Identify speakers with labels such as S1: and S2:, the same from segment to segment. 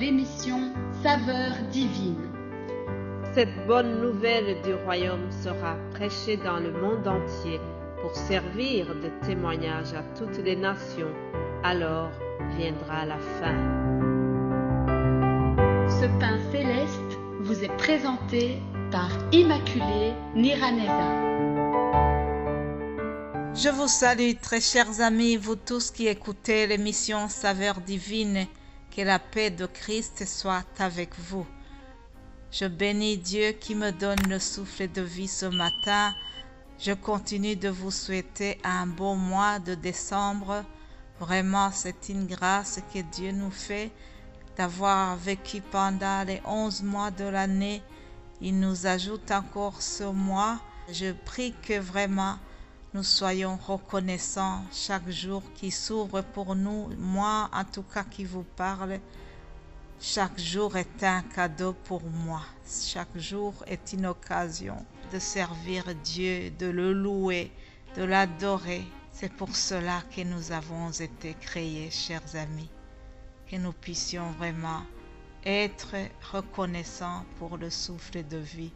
S1: l'émission Saveurs divines.
S2: Cette bonne nouvelle du royaume sera prêchée dans le monde entier pour servir de témoignage à toutes les nations. Alors viendra la fin.
S1: Ce pain céleste vous est présenté par Immaculée Niraneza.
S3: Je vous salue, très chers amis, vous tous qui écoutez l'émission Saveurs divines. Que la paix de Christ soit avec vous. Je bénis Dieu qui me donne le souffle de vie ce matin. Je continue de vous souhaiter un beau mois de décembre. Vraiment, c'est une grâce que Dieu nous fait d'avoir vécu pendant les 11 mois de l'année. Il nous ajoute encore ce mois. Je prie que vraiment nous soyons reconnaissants chaque jour qui s'ouvre pour nous. Moi, en tout cas, qui vous parle, chaque jour est un cadeau pour moi. Chaque jour est une occasion de servir Dieu, de le louer, de l'adorer. C'est pour cela que nous avons été créés, chers amis. Que nous puissions vraiment être reconnaissants pour le souffle de vie,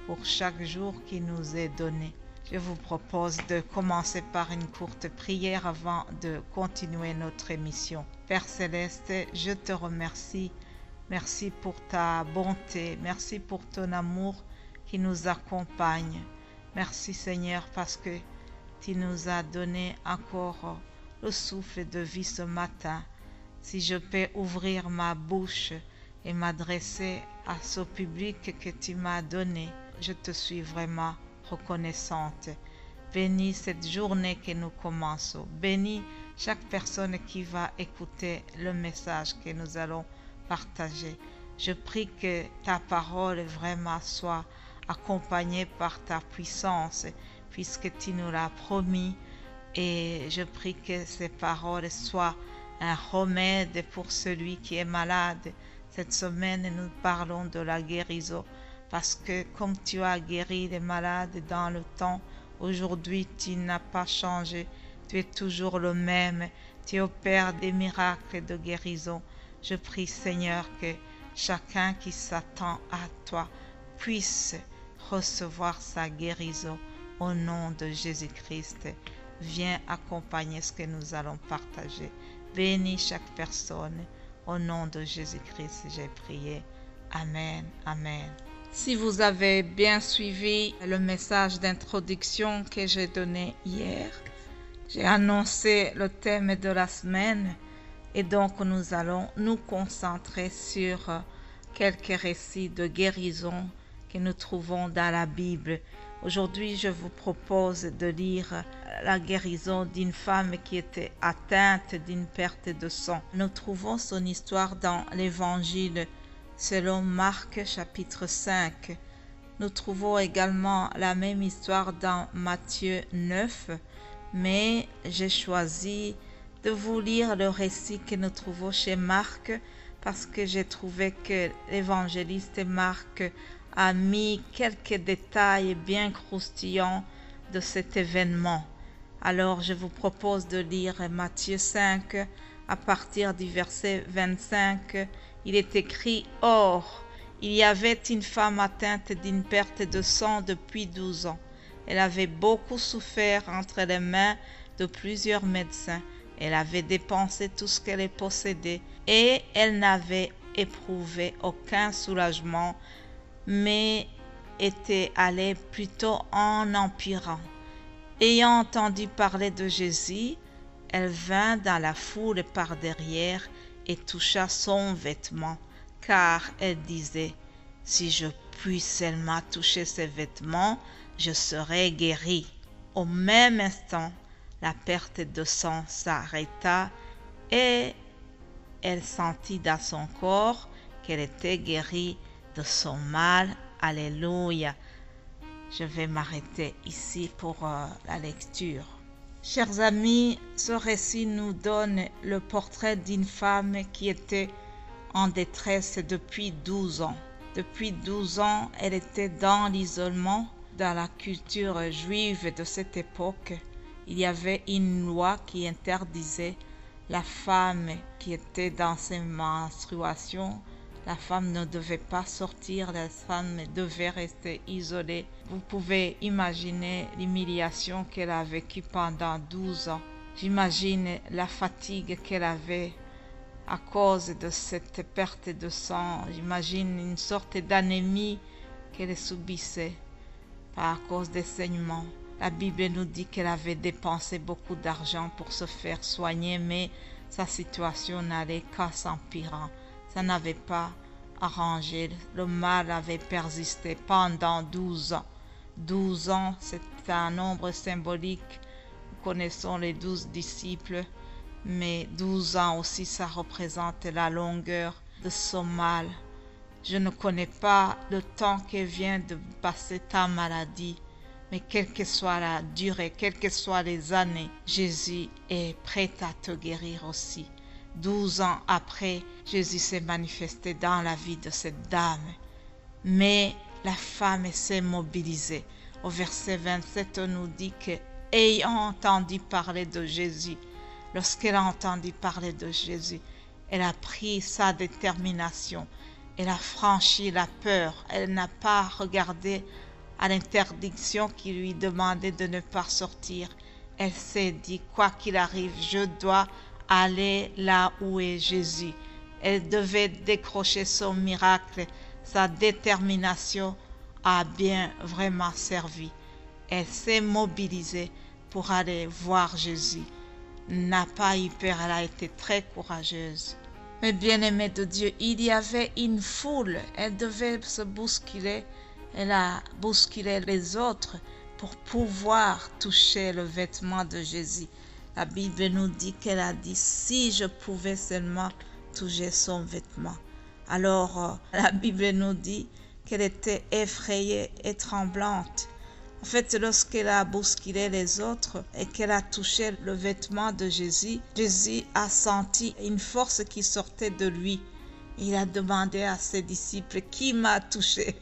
S3: pour chaque jour qui nous est donné. Je vous propose de commencer par une courte prière avant de continuer notre émission. Père Céleste, je te remercie. Merci pour ta bonté. Merci pour ton amour qui nous accompagne. Merci Seigneur parce que tu nous as donné encore le souffle de vie ce matin. Si je peux ouvrir ma bouche et m'adresser à ce public que tu m'as donné, je te suis vraiment reconnaissante. Bénis cette journée que nous commençons. Bénis chaque personne qui va écouter le message que nous allons partager. Je prie que ta parole vraiment soit accompagnée par ta puissance, puisque tu nous l'as promis. Et je prie que ces paroles soient un remède pour celui qui est malade. Cette semaine, nous parlons de la guérison. Parce que comme tu as guéri les malades dans le temps, aujourd'hui tu n'as pas changé. Tu es toujours le même. Tu opères des miracles de guérison. Je prie Seigneur que chacun qui s'attend à toi puisse recevoir sa guérison au nom de Jésus-Christ. Viens accompagner ce que nous allons partager. Bénis chaque personne. Au nom de Jésus-Christ, j'ai prié. Amen. Amen. Si vous avez bien suivi le message d'introduction que j'ai donné hier, j'ai annoncé le thème de la semaine et donc nous allons nous concentrer sur quelques récits de guérison que nous trouvons dans la Bible. Aujourd'hui, je vous propose de lire la guérison d'une femme qui était atteinte d'une perte de sang. Nous trouvons son histoire dans l'Évangile selon Marc chapitre 5. Nous trouvons également la même histoire dans Matthieu 9, mais j'ai choisi de vous lire le récit que nous trouvons chez Marc parce que j'ai trouvé que l'évangéliste Marc a mis quelques détails bien croustillants de cet événement. Alors je vous propose de lire Matthieu 5 à partir du verset 25. Il est écrit « Or, il y avait une femme atteinte d'une perte de sang depuis 12 ans. Elle avait beaucoup souffert entre les mains de plusieurs médecins. Elle avait dépensé tout ce qu'elle possédait et elle n'avait éprouvé aucun soulagement, mais était allée plutôt en empirant. Ayant entendu parler de Jésus, elle vint dans la foule par derrière et toucha son vêtement, car elle disait, « Si je puis seulement toucher ses vêtements, je serai guérie. » Au même instant, la perte de sang s'arrêta et elle sentit dans son corps qu'elle était guérie de son mal. Alléluia. Je vais m'arrêter ici pour la lecture. Chers amis, ce récit nous donne le portrait d'une femme qui était en détresse depuis 12 ans. Depuis 12 ans, elle était dans l'isolement. Dans la culture juive de cette époque, il y avait une loi qui interdisait la femme qui était dans ses menstruations La femme ne devait pas sortir, la femme devait rester isolée. Vous pouvez imaginer l'humiliation qu'elle a vécue pendant 12 ans. J'imagine la fatigue qu'elle avait à cause de cette perte de sang. J'imagine une sorte d'anémie qu'elle subissait à cause des saignements. La Bible nous dit qu'elle avait dépensé beaucoup d'argent pour se faire soigner, mais sa situation n'allait qu'à s'empirant. Ça n'avait pas arrangé. Le mal avait persisté pendant 12 ans. 12 ans, c'est un nombre symbolique. Nous connaissons les 12 disciples, mais 12 ans aussi, ça représente la longueur de son mal. Je ne connais pas le temps que vient de passer ta maladie, mais quelle que soit la durée, quelles que soient les années, Jésus est prêt à te guérir aussi. 12 ans après, Jésus s'est manifesté dans la vie de cette dame. Mais la femme s'est mobilisée. Au verset 27, on nous dit que, ayant entendu parler de Jésus, lorsqu'elle a entendu parler de Jésus, elle a pris sa détermination. Elle a franchi la peur. Elle n'a pas regardé à l'interdiction qui lui demandait de ne pas sortir. Elle s'est dit, quoi qu'il arrive, je dois aller là où est Jésus. Elle devait décrocher son miracle. Sa détermination a bien vraiment servi. Elle s'est mobilisée pour aller voir Jésus. N'a pas eu peur, elle a été très courageuse. Mais bien-aimée de Dieu, il y avait une foule. Elle devait se bousculer. Elle a bousculé les autres pour pouvoir toucher le vêtement de Jésus. La Bible nous dit qu'elle a dit, si je pouvais seulement toucher son vêtement. Alors, la Bible nous dit qu'elle était effrayée et tremblante. En fait, lorsqu'elle a bousculé les autres et qu'elle a touché le vêtement de Jésus, Jésus a senti une force qui sortait de lui. Il a demandé à ses disciples, qui m'a touché?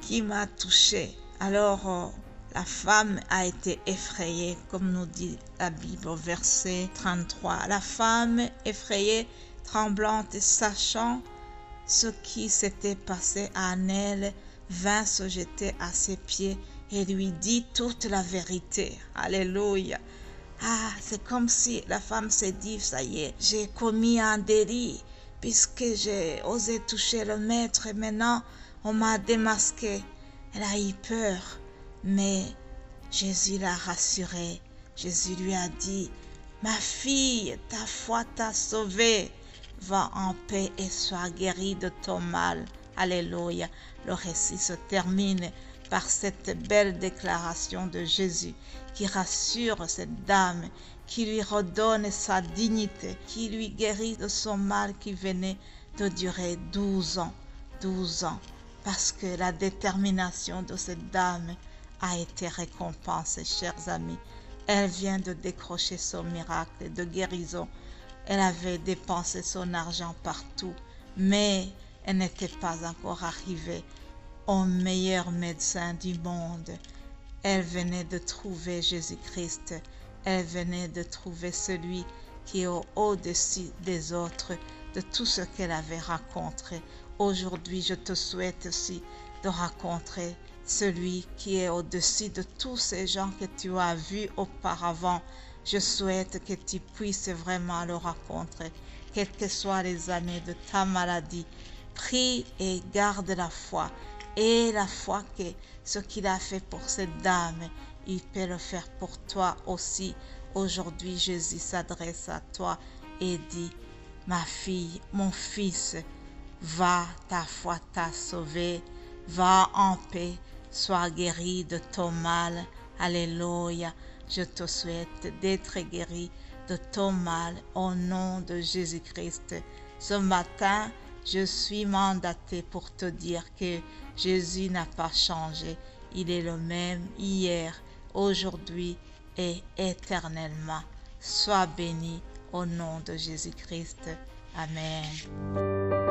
S3: Qui m'a touché? Alors, la femme a été effrayée, comme nous dit la Bible au verset 33. La femme effrayée, tremblante et sachant ce qui s'était passé en elle, vint se jeter à ses pieds et lui dit toute la vérité. Alléluia. Ah, c'est comme si la femme s'est dit, ça y est, j'ai commis un délit puisque j'ai osé toucher le maître et maintenant on m'a démasqué. Elle a eu peur, mais Jésus l'a rassurée. Jésus lui a dit, ma fille, ta foi t'a sauvée. Va en paix et sois guérie de ton mal. Alléluia. Le récit se termine par cette belle déclaration de Jésus qui rassure cette dame, qui lui redonne sa dignité, qui lui guérit de son mal qui venait de durer 12 ans. 12 ans. Parce que la détermination de cette dame a été récompensée, chers amis. Elle vient de décrocher son miracle de guérison. Elle avait dépensé son argent partout, mais elle n'était pas encore arrivée au meilleur médecin du monde. Elle venait de trouver Jésus-Christ. Elle venait de trouver celui qui est au-dessus des autres, de tout ce qu'elle avait rencontré. Aujourd'hui, je te souhaite aussi de rencontrer celui qui est au-dessus de tous ces gens que tu as vus auparavant. Je souhaite que tu puisses vraiment le rencontrer, quelles que soient les années de ta maladie. Prie et garde la foi. Et la foi que ce qu'il a fait pour cette dame, il peut le faire pour toi aussi. Aujourd'hui, Jésus s'adresse à toi et dit, ma fille, mon fils, va, ta foi t'a sauvé, va en paix, sois guéri de ton mal. Alléluia. Je te souhaite d'être guéri de ton mal au nom de Jésus-Christ. Ce matin, je suis mandatée pour te dire que Jésus n'a pas changé. Il est le même hier, aujourd'hui et éternellement. Sois béni au nom de Jésus-Christ. Amen.